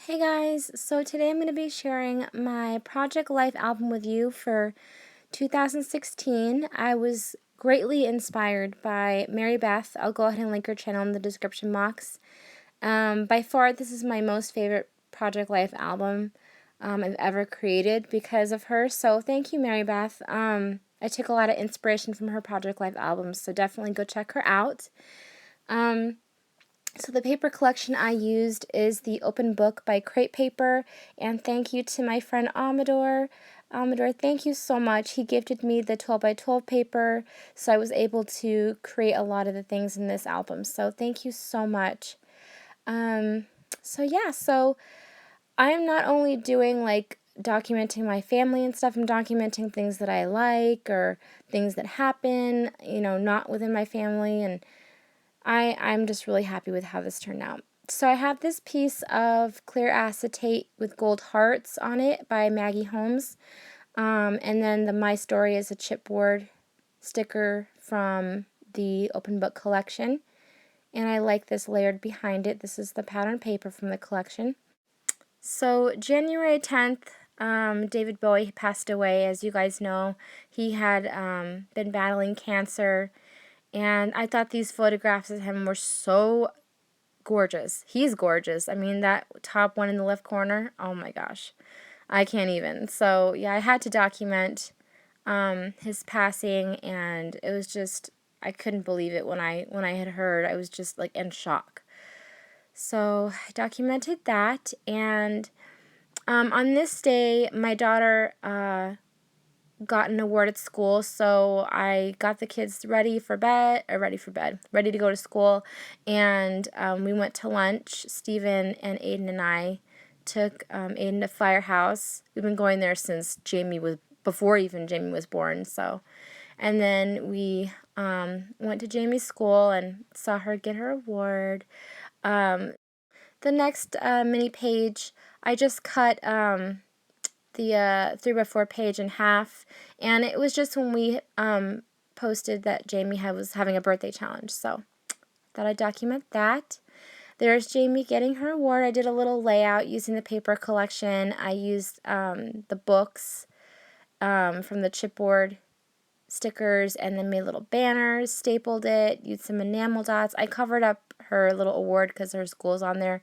Hey guys, so today I'm going to be sharing my Project Life album with you for 2016. I was greatly inspired by Mary Beth. I'll go ahead and link her channel in the description box. By far, this is my most favorite Project Life album I've ever created because of her. So thank you, Mary Beth. I took a lot of inspiration from her Project Life albums, so definitely go check her out. So the paper collection I used is the Open Book by Crate Paper, and thank you to my friend Amador. Amador, thank you so much. He gifted me the 12 by 12 paper, so I was able to create a lot of the things in this album. So thank you so much. So I'm not only doing like documenting my family and stuff, I'm documenting things that I like or things that happen, not within my family, and I'm just really happy with how this turned out. So I have this piece of clear acetate with gold hearts on it by Maggie Holmes. And then the My Story is a chipboard sticker from the Open Book collection. And I like this layered behind it. This is the pattern paper from the collection. So January 10th, David Bowie passed away. As you guys know, he had been battling cancer. And I thought these photographs of him were so gorgeous. He's gorgeous. I mean, that top one in the left corner, oh my gosh. I can't even. So, yeah, I had to document his passing, and it was just, I couldn't believe it when I had heard. I was just, like, in shock. So, I documented that, and on this day, my daughter got an award at school, so I got the kids ready to go to school, and we went to lunch. Steven and Aiden and I took Aiden to Firehouse. We've been going there since before even Jamie was born, so. And then we went to Jamie's school and saw her get her award. The next mini page, I just cut the 3x4 page in half, and it was just when we posted that Jamie was having a birthday challenge, so thought I'd document that. There's Jamie getting her award. I did a little layout using the paper collection. I used the books from the chipboard stickers and then made little banners, stapled it, used some enamel dots. I covered up her little award because her school's on there.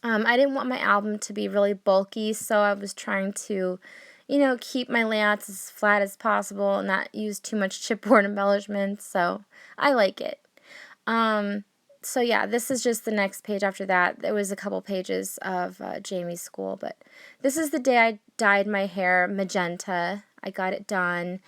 I didn't want my album to be really bulky, so I was trying to, keep my layouts as flat as possible and not use too much chipboard embellishments, so I like it. So yeah, this is just the next page after that. There was a couple pages of Jamie's school, but this is the day I dyed my hair magenta. I got it done,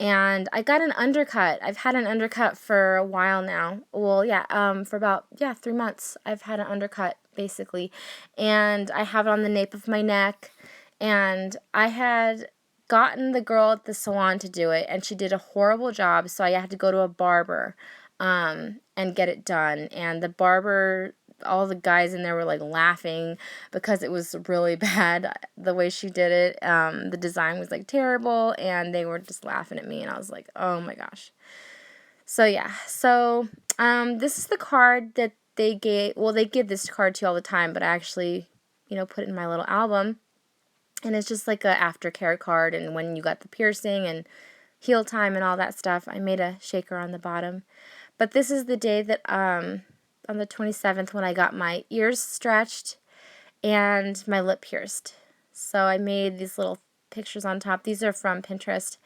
and I got an undercut. I've had an undercut for a while now. Well, yeah, for about 3 months I've had an undercut, basically, and I have it on the nape of my neck, and I had gotten the girl at the salon to do it, and she did a horrible job, so I had to go to a barber and get it done, and the barber, all the guys in there were like laughing because it was really bad the way she did it. The design was like terrible, and they were just laughing at me, and I was like, oh my gosh. So yeah, this is the card that they gave. Well, they give this card to you all the time, but I actually, put it in my little album, and it's just like a aftercare card, and when you got the piercing and heal time and all that stuff. I made a shaker on the bottom. But this is the day that, on the 27th, when I got my ears stretched and my lip pierced. So I made these little pictures on top. These are from Pinterest.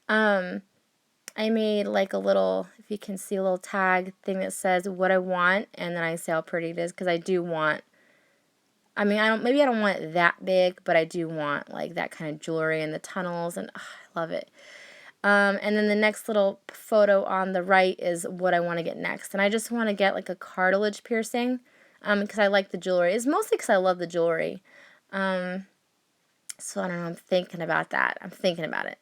I made like a little, if you can see, a little tag thing that says what I want, and then I say how pretty it is, because I do want, maybe I don't want it that big, but I do want like that kind of jewelry in the tunnels, and I love it. And then the next little photo on the right is what I want to get next. And I just want to get like a cartilage piercing because I like the jewelry. It's mostly because I love the jewelry. So I don't know, I'm thinking about that. I'm thinking about it.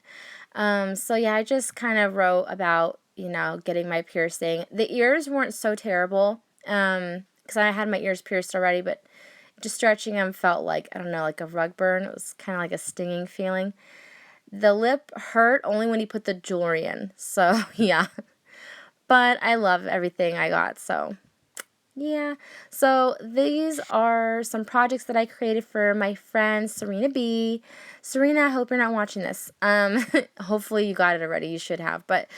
So yeah, I just kind of wrote about, getting my piercing. The ears weren't so terrible because I had my ears pierced already, but just stretching them felt like, I don't know, like a rug burn. It was kind of like a stinging feeling. The lip hurt only when you put the jewelry in, so yeah. But I love everything I got, so Yeah, so these are some projects that I created for my friend Serena B. Serena, I hope you're not watching this. Hopefully you got it already. You should have. But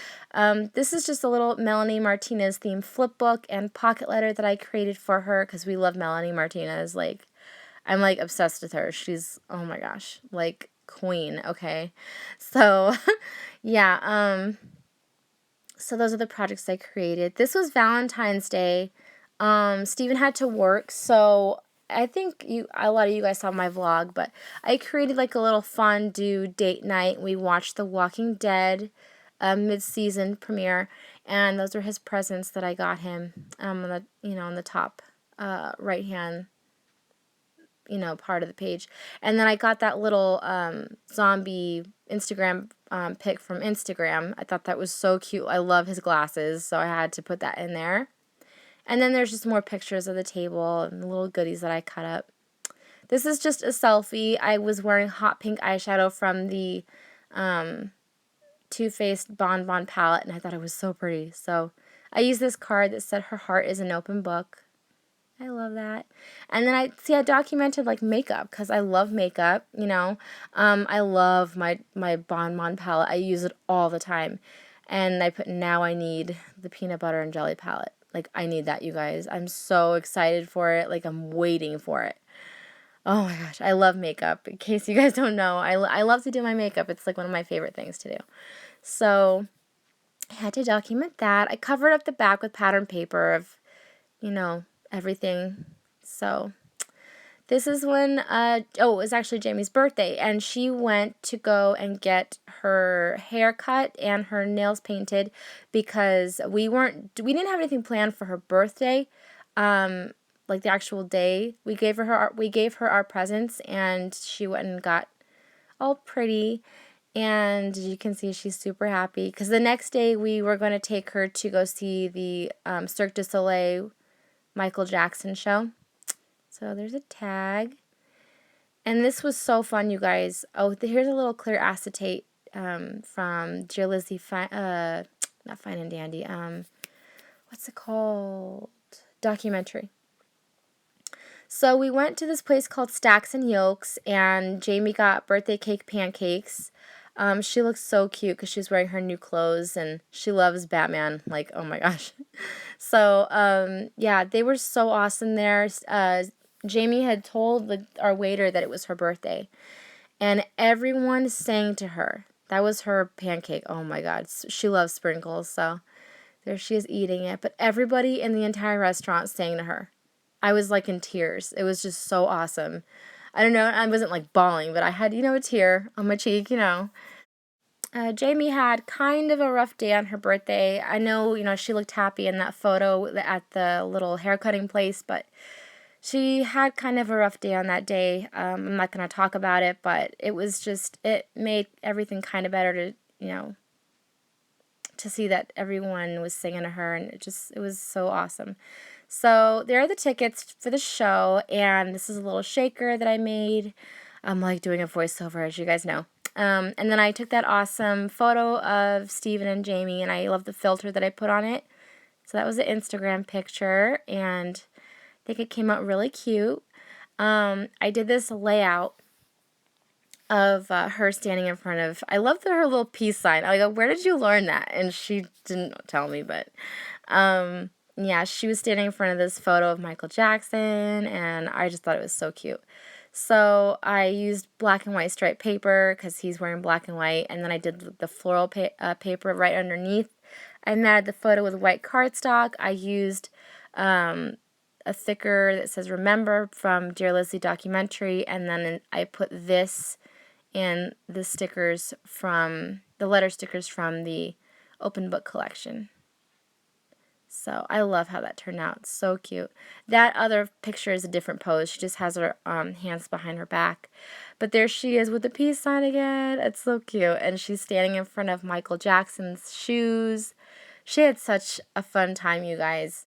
this is just a little Melanie Martinez themed flip book and pocket letter that I created for her because we love Melanie Martinez. Like, I'm like obsessed with her. She's, oh my gosh, like queen. Okay, so yeah. So those are the projects I created. This was Valentine's Day. Steven had to work, so I think a lot of you guys saw my vlog, but I created like a little fondue date night. We watched The Walking Dead mid-season premiere, and those were his presents that I got him on the on the top right hand part of the page. And then I got that little zombie Instagram pic from Instagram. I thought that was so cute. I love his glasses, so I had to put that in there. And then there's just more pictures of the table and the little goodies that I cut up. This is just a selfie. I was wearing hot pink eyeshadow from the Too Faced Bon Bon palette, and I thought it was so pretty. So I used this card that said her heart is an open book. I love that. And then I documented like makeup because I love makeup, I love my Bon Bon palette. I use it all the time. And I put now I need the peanut butter and jelly palette. Like I need that, you guys. I'm so excited for it. Like I'm waiting for it. Oh my gosh, I love makeup. In case you guys don't know, I love to do my makeup. It's like one of my favorite things to do. So I had to document that. I covered up the back with pattern paper of everything. So this is when, it was actually Jamie's birthday, and she went to go and get her hair cut and her nails painted because we didn't have anything planned for her birthday, like the actual day. We gave her our presents, and she went and got all pretty. And you can see she's super happy because the next day we were going to take her to go see the Cirque du Soleil Michael Jackson show. So there's a tag. And this was so fun, you guys. Oh, here's a little clear acetate from Dear Lizzie, not Fine and Dandy. What's it called? Documentary. So we went to this place called Stacks and Yolks, and Jamie got birthday cake pancakes. She looks so cute because she's wearing her new clothes, and she loves Batman. Like, oh my gosh. So, yeah, they were so awesome there. Jamie had told our waiter that it was her birthday, and everyone sang to her. That was her pancake. Oh my God. She loves sprinkles, so there she is eating it. But everybody in the entire restaurant sang to her. I was like in tears. It was just so awesome. I don't know, I wasn't like bawling, but I had, a tear on my cheek. Jamie had kind of a rough day on her birthday. I know, she looked happy in that photo at the little haircutting place, but she had kind of a rough day on that day. I'm not going to talk about it, but it made everything kind of better to see that everyone was singing to her, and it was so awesome. So there are the tickets for the show, and this is a little shaker that I made. I'm like doing a voiceover, as you guys know. And then I took that awesome photo of Steven and Jamie, and I love the filter that I put on it. So that was the Instagram picture, and I think it came out really cute. I did this layout of her standing in front of, I love her little peace sign. I go, where did you learn that? And she didn't tell me, but yeah, she was standing in front of this photo of Michael Jackson, and I just thought it was so cute. So I used black and white striped paper because he's wearing black and white, and then I did the floral paper right underneath. I matted the photo with white cardstock. I used a thicker that says Remember from Dear Lizzie documentary, and then I put this in the letter stickers from the open book collection. So I love how that turned out. So cute. That other picture is a different pose. She just has her hands behind her back. But there she is with the peace sign again. It's so cute. And she's standing in front of Michael Jackson's shoes. She had such a fun time, you guys.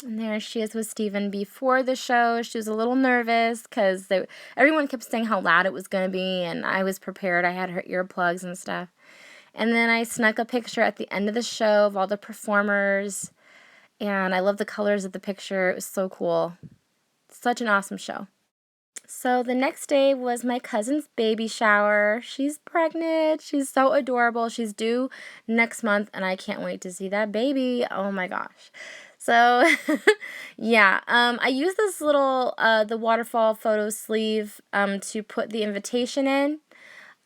And there she is with Steven before the show. She was a little nervous because everyone kept saying how loud it was going to be, and I was prepared. I had her earplugs and stuff. And then I snuck a picture at the end of the show of all the performers. And I love the colors of the picture. It was so cool. Such an awesome show. So the next day was my cousin's baby shower. She's pregnant. She's so adorable. She's due next month, and I can't wait to see that baby. Oh my gosh. So, yeah, I used this little, the waterfall photo sleeve to put the invitation in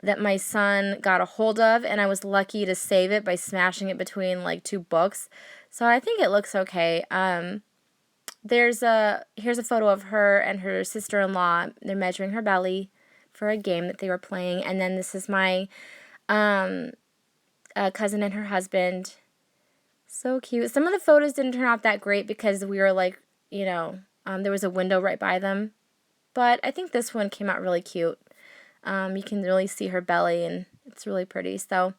that my son got a hold of, and I was lucky to save it by smashing it between like two books. So I think it looks okay. Here's a photo of her and her sister-in-law. They're measuring her belly for a game that they were playing. And then this is my cousin and her husband. So cute. Some of the photos didn't turn out that great because we were like, there was a window right by them. But I think this one came out really cute. You can really see her belly, and it's really pretty. So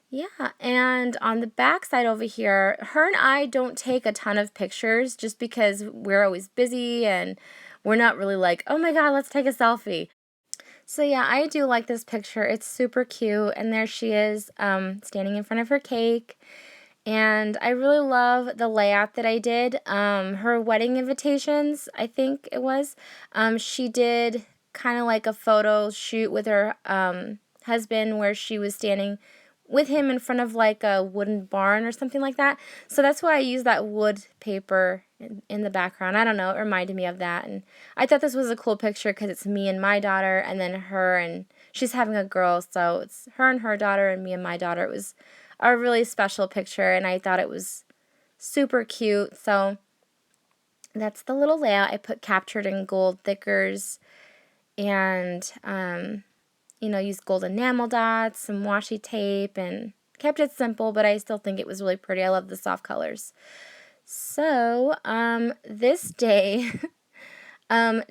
yeah, and on the back side over here, her and I don't take a ton of pictures just because we're always busy and we're not really like, oh my God, let's take a selfie. So yeah, I do like this picture. It's super cute, and there she is, standing in front of her cake. And I really love the layout that I did. Her wedding invitations, I think it was, she did kind of like a photo shoot with her husband where she was standing with him in front of like a wooden barn or something like that. So that's why I used that wood paper in the background. I don't know, it reminded me of that. And I thought this was a cool picture because it's me and my daughter, and then her, and she's having a girl, so it's her and her daughter and me and my daughter. It was a really special picture, and I thought it was super cute. So that's the little layout. I put captured in gold thickers and used gold enamel dots, some washi tape, and kept it simple, but I still think it was really pretty. I love the soft colors. So, this day,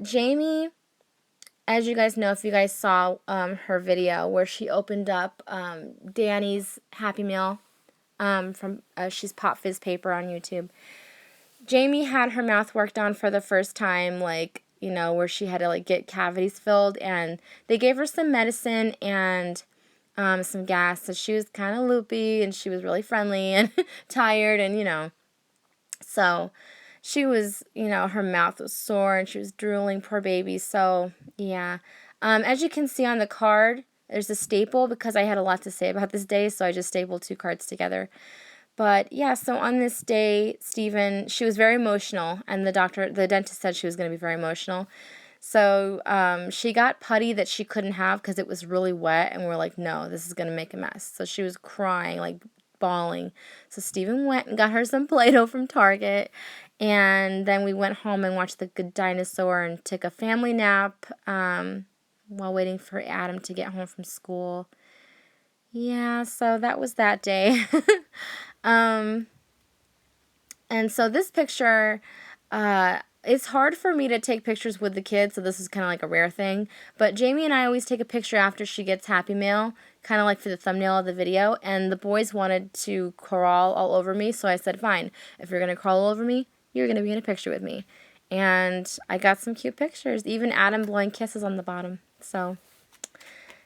Jamie, as you guys know, if you guys saw her video where she opened up Danny's Happy Meal from she's Pop Fizz Paper on YouTube. Jamie had her mouth worked on for the first time, like, where she had to like get cavities filled, and they gave her some medicine and some gas, so she was kind of loopy, and she was really friendly and tired, and so she was, her mouth was sore and she was drooling, poor baby. So yeah, as you can see on the card, there's a staple because I had a lot to say about this day, so I just stapled two cards together. But yeah, so on this day, she was very emotional, and the dentist said she was going to be very emotional. So she got putty that she couldn't have because it was really wet, and we're like, no, this is going to make a mess. So she was crying, like bawling. So Steven went and got her some Play-Doh from Target, and then we went home and watched The Good Dinosaur and took a family nap while waiting for Adam to get home from school. Yeah, so that was that day. And so this picture, it's hard for me to take pictures with the kids, so this is kind of like a rare thing. But Jamie and I always take a picture after she gets Happy Meal, kind of like for the thumbnail of the video. And the boys wanted to crawl all over me, so I said, fine, if you're going to crawl all over me, you're going to be in a picture with me. And I got some cute pictures, even Adam blowing kisses on the bottom. So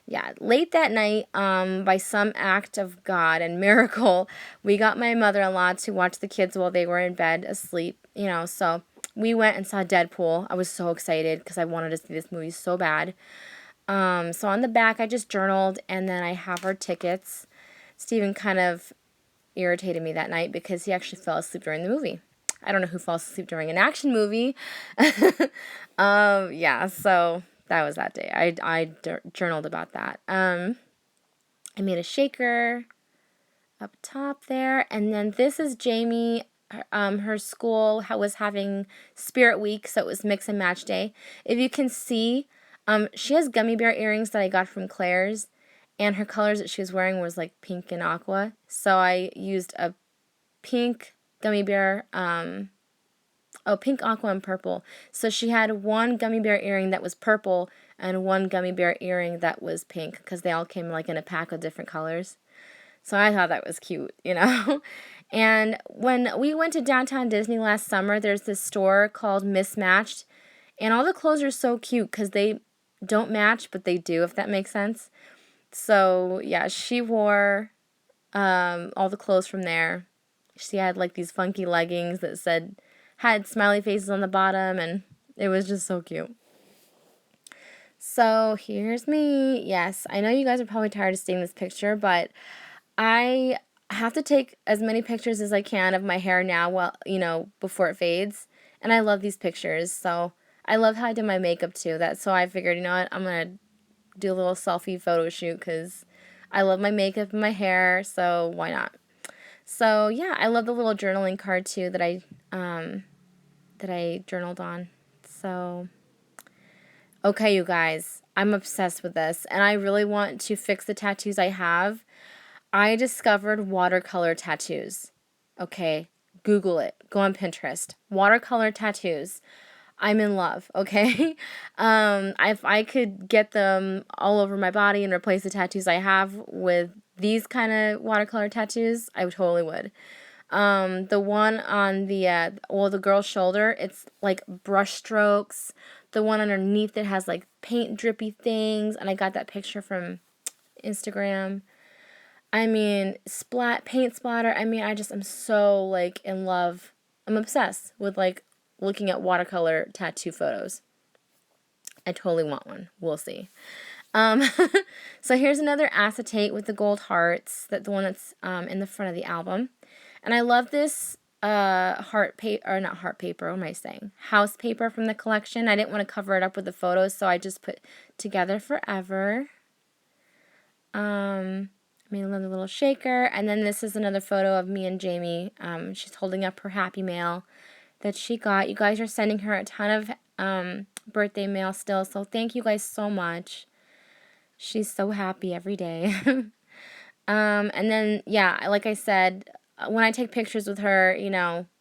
yeah, late that night, by some act of God and miracle, we got my mother-in-law to watch the kids while they were in bed asleep, so we went and saw Deadpool. I was so excited because I wanted to see this movie so bad. So on the back, I just journaled, and then I have our tickets. Steven kind of irritated me that night because he actually fell asleep during the movie. I don't know who falls asleep during an action movie. Yeah, so that was that day. I journaled about that. I made a shaker up top there, and then this is Jamie. Her school was having Spirit Week, so it was mix and match day. If you can see, she has gummy bear earrings that I got from Claire's, and her colors that she was wearing was like pink and aqua. So I used a pink gummy bear, pink, aqua, and purple. So she had one gummy bear earring that was purple and one gummy bear earring that was pink because they all came like in a pack of different colors. So I thought that was cute, And when we went to downtown Disney last summer, there's this store called Mismatched, and all the clothes are so cute because they don't match, but they do, if that makes sense. So yeah, she wore all the clothes from there. She had like these funky leggings that had smiley faces on the bottom, and it was just so cute. So here's me. Yes, I know you guys are probably tired of seeing this picture, but I have to take as many pictures as I can of my hair now, before it fades. And I love these pictures. So I love how I did my makeup too. So I figured, you know what, I'm gonna do a little selfie photo shoot because I love my makeup and my hair. So why not? So yeah, I love the little journaling card too that I journaled on. So okay, you guys, I'm obsessed with this, and I really want to fix the tattoos I have. I discovered watercolor tattoos. Okay, Google it. Go on Pinterest. Watercolor tattoos. I'm in love, okay? If I could get them all over my body and replace the tattoos I have with these kind of watercolor tattoos, I totally would. The one on the girl's shoulder, it's like brush strokes. The one underneath it has like paint drippy things, and I got that picture from Instagram. I mean, paint splatter. I mean, I'm so like in love. I'm obsessed with like looking at watercolor tattoo photos. I totally want one. We'll see. Um, so here's another acetate with the gold hearts. The one that's in the front of the album, and I love this heart paper, or not heart paper. What am I saying? House paper from the collection. I didn't want to cover it up with the photos, so I just put Together Forever. Made another little shaker, and then this is another photo of me and Jamie. She's holding up her Happy Mail that she got. You guys are sending her a ton of birthday mail still, so thank you guys so much. She's so happy every day. And then, yeah, like I said, when I take pictures with her,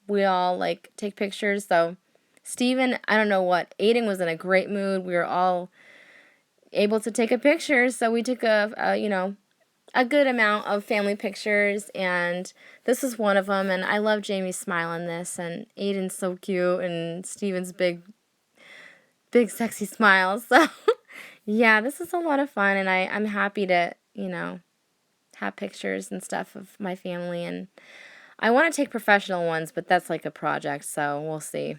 we all like take pictures. So Steven, I don't know what, Aiden was in a great mood. We were all able to take a picture, so we took a good amount of family pictures, and this is one of them. And I love Jamie's smile in this, and Aiden's so cute, and Steven's big sexy smile. So yeah, this is a lot of fun, and I'm happy to have pictures and stuff of my family, and I want to take professional ones, but that's like a project, so we'll see.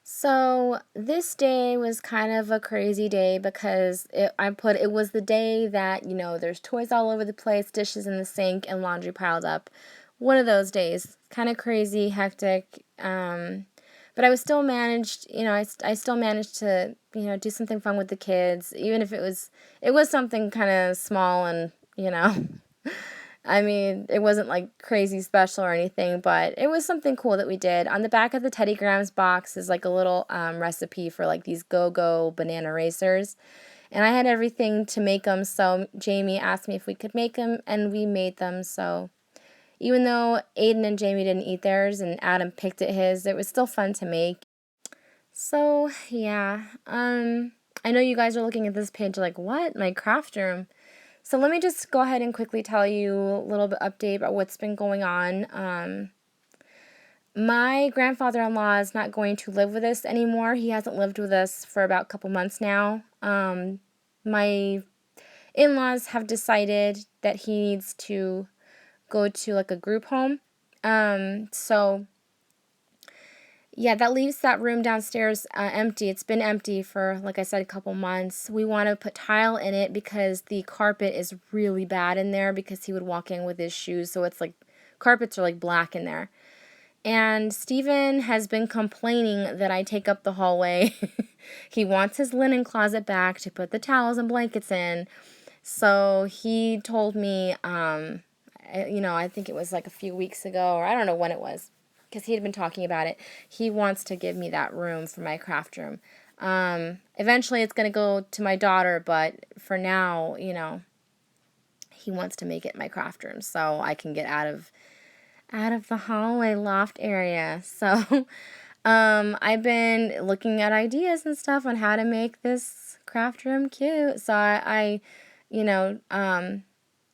So this day was kind of a crazy day because it was the day that, there's toys all over the place, dishes in the sink, and laundry piled up. One of those days. Kind of crazy, hectic. But I was still managed, I still managed to, do something fun with the kids, even if it was something kind of small and, I mean, it wasn't like crazy special or anything, but it was something cool that we did. On the back of the Teddy Grahams box is like a little recipe for like these go-go banana racers. And I had everything to make them, so Jamie asked me if we could make them, and we made them. So even though Aiden and Jamie didn't eat theirs and Adam picked at his, it was still fun to make. So, yeah. I know you guys are looking at this page like, what? My craft room. So let me just go ahead and quickly tell you a little bit update about what's been going on. My grandfather-in-law is not going to live with us anymore. He hasn't lived with us for about a couple months now. My in-laws have decided that he needs to go to like a group home. So yeah, that leaves that room downstairs empty. It's been empty for, like I said, a couple months. We want to put tile in it because the carpet is really bad in there because he would walk in with his shoes. So it's like carpets are like black in there. And Steven has been complaining that I take up the hallway. He wants his linen closet back to put the towels and blankets in. So he told me, I think it was like a few weeks ago, or I don't know when it was, because he had been talking about it. He wants to give me that room for my craft room. Eventually it's going to go to my daughter, but for now, he wants to make it my craft room so I can get out of the hallway loft area. So I've been looking at ideas and stuff on how to make this craft room cute. So I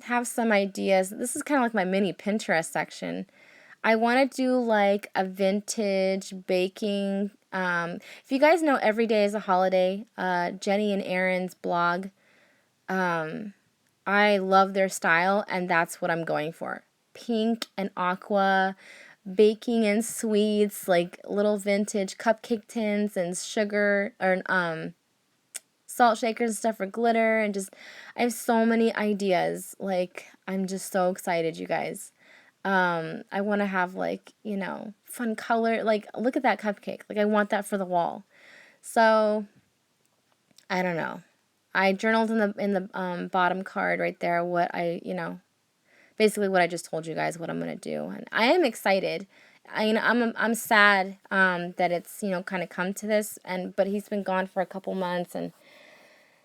have some ideas. This is kind of like my mini Pinterest section. I want to do like a vintage baking. If you guys know Every Day is a Holiday, Jenny and Aaron's blog, I love their style, and that's what I'm going for. pink and aqua, baking and sweets, like little vintage cupcake tins and sugar or salt shakers and stuff for glitter, and just I have so many ideas. Like, I'm just so excited, you guys. I want to have, like, fun color. Like, look at that cupcake. Like, I want that for the wall. So, I don't know. I journaled in the bottom card right there what basically what I just told you guys what I'm gonna do, and I am excited. I'm sad that it's kind of come to this, but he's been gone for a couple months, and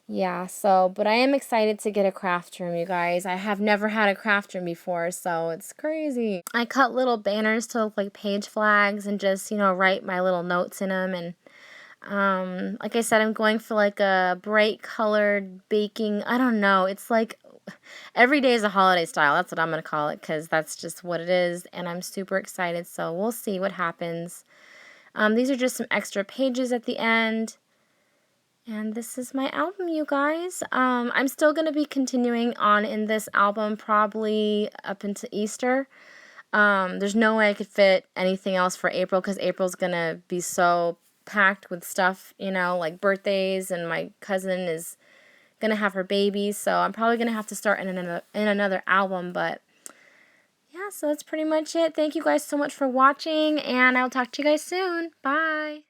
yeah, so, but I am excited to get a craft room, you guys. I have never had a craft room before, so it's crazy. I cut little banners to look like page flags and just, write my little notes in them. And like I said, I'm going for like a bright colored baking. I don't know. It's like every day is a holiday style. That's what I'm going to call it, because that's just what it is. And I'm super excited, so we'll see what happens. These are just some extra pages at the end. And this is my album, you guys. I'm still going to be continuing on in this album probably up into Easter. There's no way I could fit anything else for April, because April's going to be so packed with stuff, like birthdays, and my cousin is going to have her baby. So I'm probably going to have to start in another album. But yeah, so that's pretty much it. Thank you guys so much for watching, and I'll talk to you guys soon. Bye.